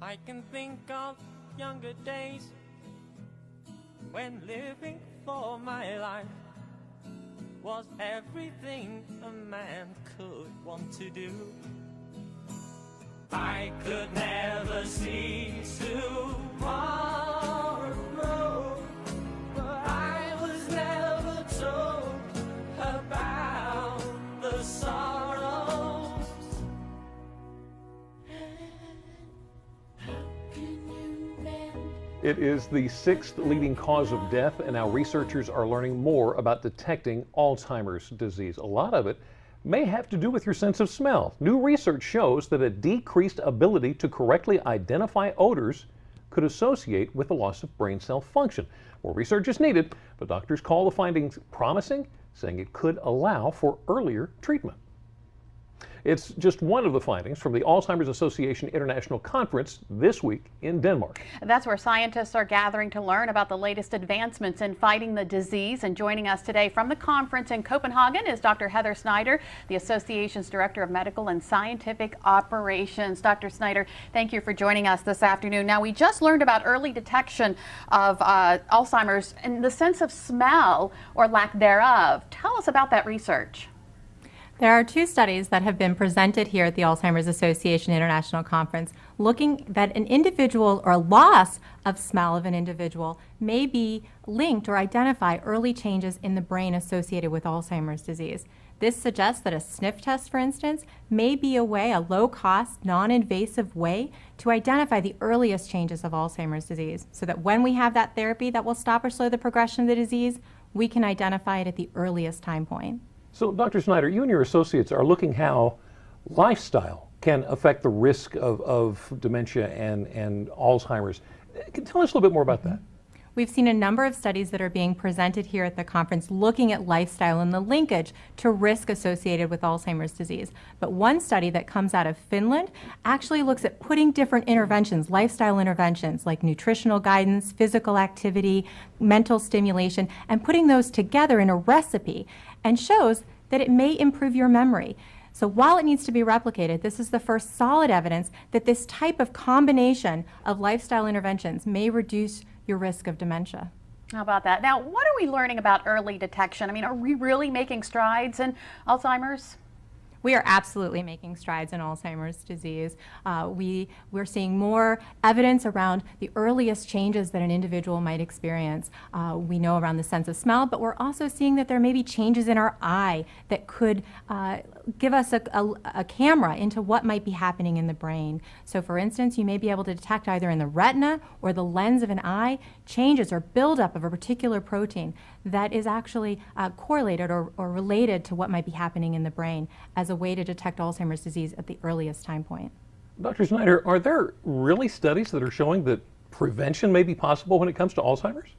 I can think of younger days when living for my life was everything a man could want to do. I could never see tomorrow, but I was never told about the sorrows. It is the sixth leading cause of death, and now researchers are learning more about detecting Alzheimer's disease. A lot of it may have to do with your sense of smell. New research shows that a decreased ability to correctly identify odors could associate with the loss of brain cell function. More research is needed, but doctors call the findings promising, saying it could allow for earlier treatment. It's just one of the findings from the Alzheimer's Association International Conference this week in Denmark. That's where scientists are gathering to learn about the latest advancements in fighting the disease. And joining us today from the conference in Copenhagen is Dr. Heather Snyder, the association's Director of Medical and Scientific Operations. Dr. Snyder, thank you for joining us this afternoon. Now, we just learned about early detection of Alzheimer's in the sense of smell or lack thereof. Tell us about that research. There are two studies that have been presented here at the Alzheimer's Association International Conference looking that an individual or loss of smell of an individual may be linked or identify early changes in the brain associated with Alzheimer's disease. This suggests that a sniff test, for instance, may be a way, a low-cost, non-invasive way to identify the earliest changes of Alzheimer's disease so that when we have that therapy that will stop or slow the progression of the disease, we can identify it at the earliest time point. So, Dr. Snyder, you and your associates are looking how lifestyle can affect the risk of dementia and Alzheimer's. Can you tell us a little bit more about that? We've seen a number of studies that are being presented here at the conference looking at lifestyle and the linkage to risk associated with Alzheimer's disease. But one study that comes out of Finland actually looks at putting different interventions, lifestyle interventions like nutritional guidance, physical activity, mental stimulation, and putting those together in a recipe, and shows that it may improve your memory. So while it needs to be replicated, this is the first solid evidence that this type of combination of lifestyle interventions may reduce your risk of dementia. How about that? Now, what are we learning about early detection? I mean, are we really making strides in Alzheimer's? We are absolutely making strides in Alzheimer's disease. We're seeing more evidence around the earliest changes that an individual might experience. We know around the sense of smell, but we're also seeing that there may be changes in our eye that could give us a camera into what might be happening in the brain. So for instance, you may be able to detect either in the retina or the lens of an eye changes or buildup of a particular protein that is actually correlated or related to what might be happening in the brain as a way to detect Alzheimer's disease at the earliest time point. Dr. Snyder, are there really studies that are showing that prevention may be possible when it comes to Alzheimer's?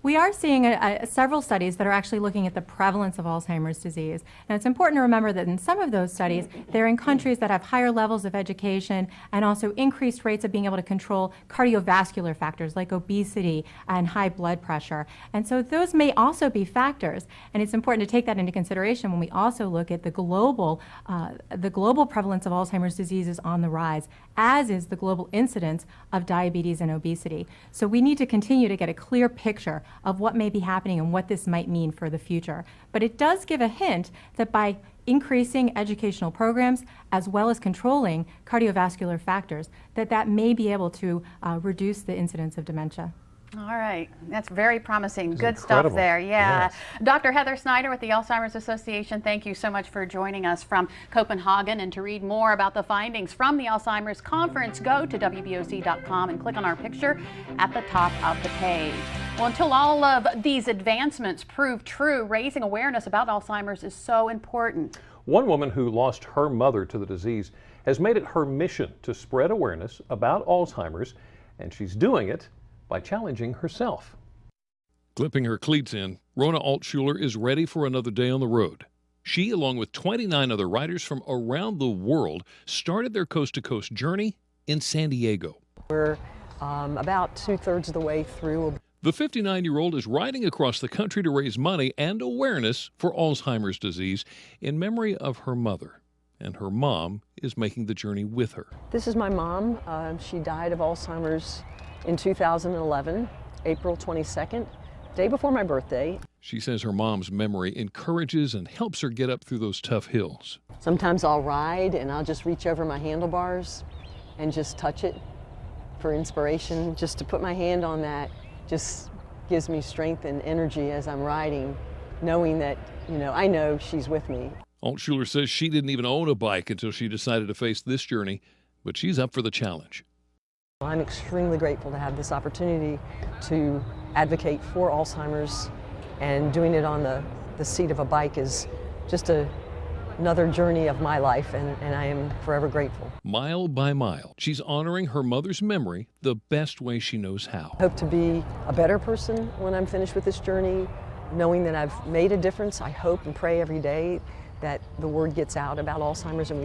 We are seeing several studies that are actually looking at the prevalence of Alzheimer's disease. And it's important to remember that in some of those studies, they're in countries that have higher levels of education and also increased rates of being able to control cardiovascular factors like obesity and high blood pressure. And so those may also be factors. And it's important to take that into consideration when we also look at the global prevalence of Alzheimer's disease is on the rise, as is the global incidence of diabetes and obesity. So we need to continue to get a clear picture of what may be happening and what this might mean for the future. But it does give a hint that by increasing educational programs as well as controlling cardiovascular factors, that may be able to reduce the incidence of dementia. All right, that's very promising. Good incredible stuff there, yeah. Yes. Dr. Heather Snyder with the Alzheimer's Association, thank you so much for joining us from Copenhagen. And to read more about the findings from the Alzheimer's Conference, go to WBOZ.com and click on our picture at the top of the page. Well, until all of these advancements prove true, raising awareness about Alzheimer's is so important. One woman who lost her mother to the disease has made it her mission to spread awareness about Alzheimer's, and she's doing it by challenging herself. Clipping her cleats in, Rona Altschuler is ready for another day on the road. She, along with 29 other riders from around the world, started their coast-to-coast journey in San Diego. We're about 2/3 of the way through. The 59-year-old is riding across the country to raise money and awareness for Alzheimer's disease in memory of her mother. and her mom is making the journey with her. This is my mom. She died of Alzheimer's in 2011, April 22nd, day before my birthday. She says her mom's memory encourages and helps her get up through those tough hills. Sometimes I'll ride and I'll just reach over my handlebars and just touch it for inspiration. Just to put my hand on that just gives me strength and energy as I'm riding, knowing that, I know she's with me. Altschuler says she didn't even own a bike until she decided to face this journey, but she's up for the challenge. I'm extremely grateful to have this opportunity to advocate for Alzheimer's, and doing it on the seat of a bike is just another journey of my life, and I am forever grateful. Mile by mile, she's honoring her mother's memory the best way she knows how. I hope to be a better person when I'm finished with this journey, knowing that I've made a difference. I hope and pray every day that the word gets out about Alzheimer's and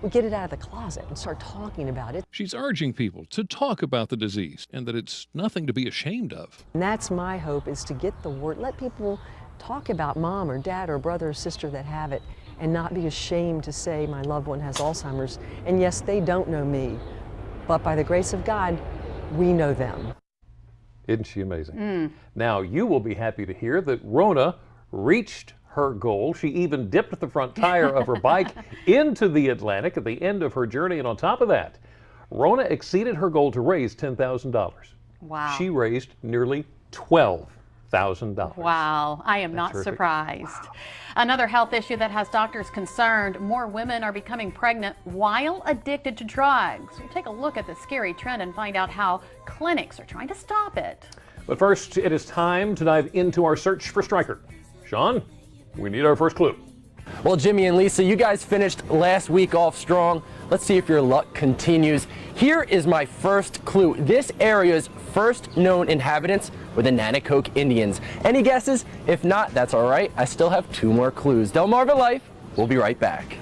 we get it out of the closet and start talking about it. She's urging people to talk about the disease and that it's nothing to be ashamed of. And that's my hope, is to get the word, let people talk about mom or dad or brother or sister that have it, and not be ashamed to say my loved one has Alzheimer's. And yes, they don't know me, but by the grace of God, we know them. Isn't she amazing? Now, you will be happy to hear that Rona reached her goal. She even dipped the front tire of her bike into the Atlantic at the end of her journey. And on top of that, Rona exceeded her goal to raise $10,000. Wow. She raised nearly $12,000. Wow, I am not terrific? surprised. Wow. Another health issue that has doctors concerned: more women are becoming pregnant while addicted to drugs. We'll take a look at the scary trend and find out how clinics are trying to stop it. But first, it is time to dive into our search for Stryker. Sean, we need our first clue. Well, Jimmy and Lisa, you guys finished last week off strong. Let's see if your luck continues. Here is my first clue. This area's first known inhabitants were the Nanacoke Indians. Any guesses? If not, that's all right. I still have 2 more clues. Delmarva Life, we'll be right back.